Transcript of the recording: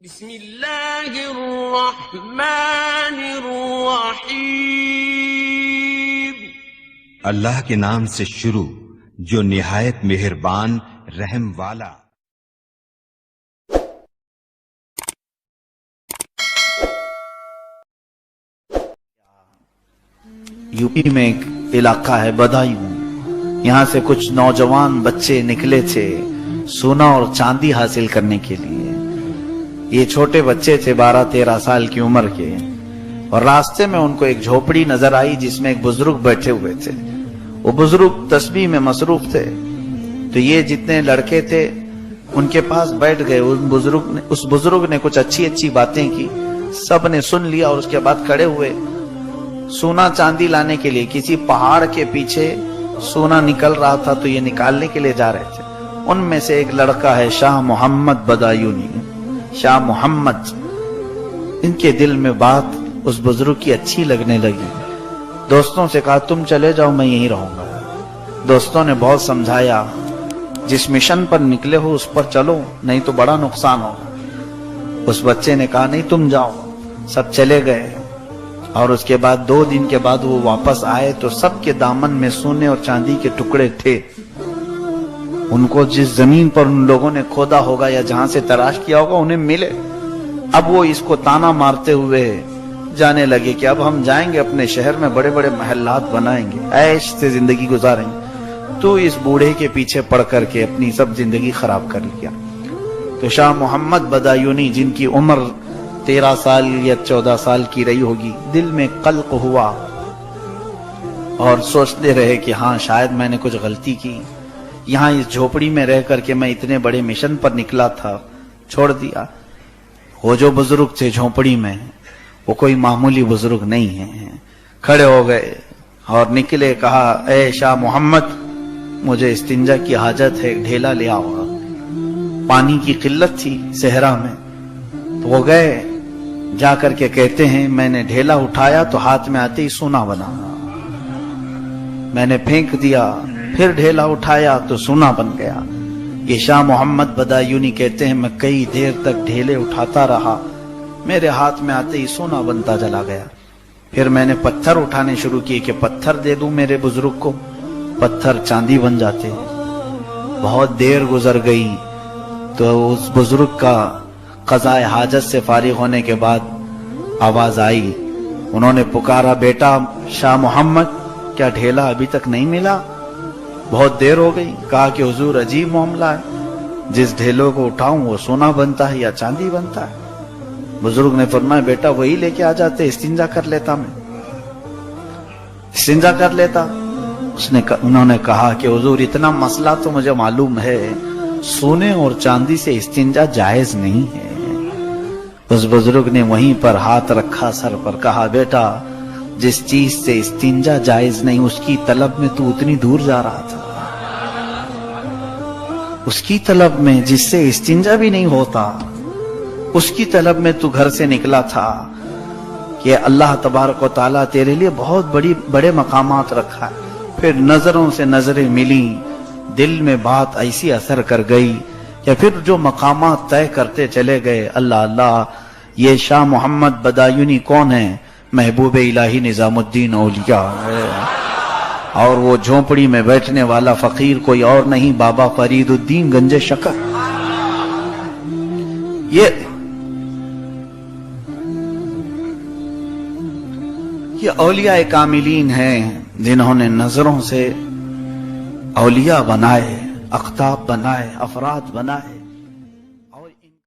بسم اللہ الرحمن الرحیم۔ اللہ کے نام سے شروع جو نہایت مہربان رحم والا۔ یو پی میں ایک علاقہ ہے بدایوں، یہاں سے کچھ نوجوان بچے نکلے تھے سونا اور چاندی حاصل کرنے کے لیے۔ یہ چھوٹے بچے تھے 12-13 سال کی عمر کے، اور راستے میں ان کو ایک جھوپڑی نظر آئی جس میں ایک بزرگ بیٹھے ہوئے تھے۔ وہ بزرگ تسبیح میں مصروف تھے، تو یہ جتنے لڑکے تھے ان کے پاس بیٹھ گئے۔ اس بزرگ نے کچھ اچھی باتیں کی، سب نے سن لیا، اور اس کے بعد کھڑے ہوئے سونا چاندی لانے کے لیے۔ کسی پہاڑ کے پیچھے سونا نکل رہا تھا تو یہ نکالنے کے لیے جا رہے تھے۔ ان میں سے ایک لڑکا ہے شاہ محمد بدایونی، شاہ محمد۔ ان کے دل میں بات اس بزرگ کی اچھی لگنے لگی۔ دوستوں سے کہا تم چلے جاؤ، میں یہیں رہوں گا۔ دوستوں نے بہت سمجھایا، جس مشن پر نکلے ہو اس پر چلو، نہیں تو بڑا نقصان ہوگا۔ اس بچے نے کہا نہیں تم جاؤ۔ سب چلے گئے، اور اس کے بعد 2 دن کے بعد وہ واپس آئے تو سب کے دامن میں سونے اور چاندی کے ٹکڑے تھے۔ ان کو جس زمین پر ان لوگوں نے کھودا ہوگا یا جہاں سے تلاش کیا ہوگا انہیں ملے۔ اب وہ اس کو تانا مارتے ہوئے جانے لگے کہ اب ہم جائیں گے اپنے شہر میں، بڑے بڑے محلات بنائیں گے، عیش سے زندگی گزاریں گے۔ تو اس بوڑھے کے پیچھے پڑ کر کے اپنی سب زندگی خراب کر لیا۔ تو شاہ محمد بدایونی، جن کی عمر 13 سال یا 14 سال کی رہی ہوگی، دل میں قلق ہوا اور سوچتے رہے کہ ہاں شاید میں نے کچھ غلطی کی، یہاں اس جھوپڑی میں رہ کر کے میں اتنے بڑے مشن پر نکلا تھا، چھوڑ دیا۔ وہ جو بزرگ تھے جھوپڑی میں، وہ کوئی معمولی بزرگ نہیں ہیں۔ کھڑے ہو گئے اور نکلے، کہا اے شاہ محمد مجھے استنجا کی حاجت ہے، ڈھیلا لے آؤ۔ پانی کی قلت تھی صحرا میں، تو وہ گئے، جا کر کے کہتے ہیں میں نے ڈھیلا اٹھایا تو ہاتھ میں آتے ہی سونا بنا، میں نے پھینک دیا، پھر ڈھیلا اٹھایا تو سونا بن گیا۔ یہ شاہ محمد بدایونی کہتے ہیں میں کئی دیر تک ڈھیلے اٹھاتا رہا، میرے ہاتھ میں آتے ہی سونا بنتا چلا گیا۔ پھر میں نے پتھر اٹھانے شروع کیے کہ پتھر دے دوں میرے بزرگ کو، پتھر چاندی بن جاتے ہیں۔ بہت دیر گزر گئی تو اس بزرگ کا قضاء حاجت سے فارغ ہونے کے بعد آواز آئی، انہوں نے پکارا بیٹا شاہ محمد کیا ڈھیلا ابھی تک نہیں ملا؟ بہت دیر ہو گئی۔ کہا کہ حضور عجیب معاملہ ہے، جس ڈھیلوں کو اٹھاؤں وہ سونا بنتا ہے یا چاندی بنتا ہے۔ بزرگ نے فرمایا بیٹا وہی لے کے آ جاتے، استنجا کر لیتا، میں استنجا کر لیتا۔ انہوں نے کہا کہ حضور اتنا مسئلہ تو مجھے معلوم ہے، سونے اور چاندی سے استنجا جائز نہیں ہے۔ اس بزرگ نے وہیں پر ہاتھ رکھا سر پر، کہا بیٹا جس چیز سے استنجا جائز نہیں اس کی طلب میں تو اتنی دور جا رہا تھا، اس کی طلب میں جس سے استنجا بھی نہیں ہوتا، اس کی طلب میں تو گھر سے نکلا تھا کہ اللہ تبارک و تعالیٰ تیرے لیے بہت بڑے مقامات رکھا ہے۔ پھر نظروں سے نظریں ملی، دل میں بات ایسی اثر کر گئی کہ پھر جو مقامات طے کرتے چلے گئے۔ اللہ اللہ، یہ شاہ محمد بدایونی کون ہے؟ محبوب الہی نظام الدین اولیاء ہے، اور وہ جھونپڑی میں بیٹھنے والا فقیر کوئی اور نہیں، بابا فرید الدین گنج شکر۔ یہ اولیاء کاملین ہیں جنہوں نے نظروں سے اولیاء بنائے، اقطاب بنائے، افراد بنائے۔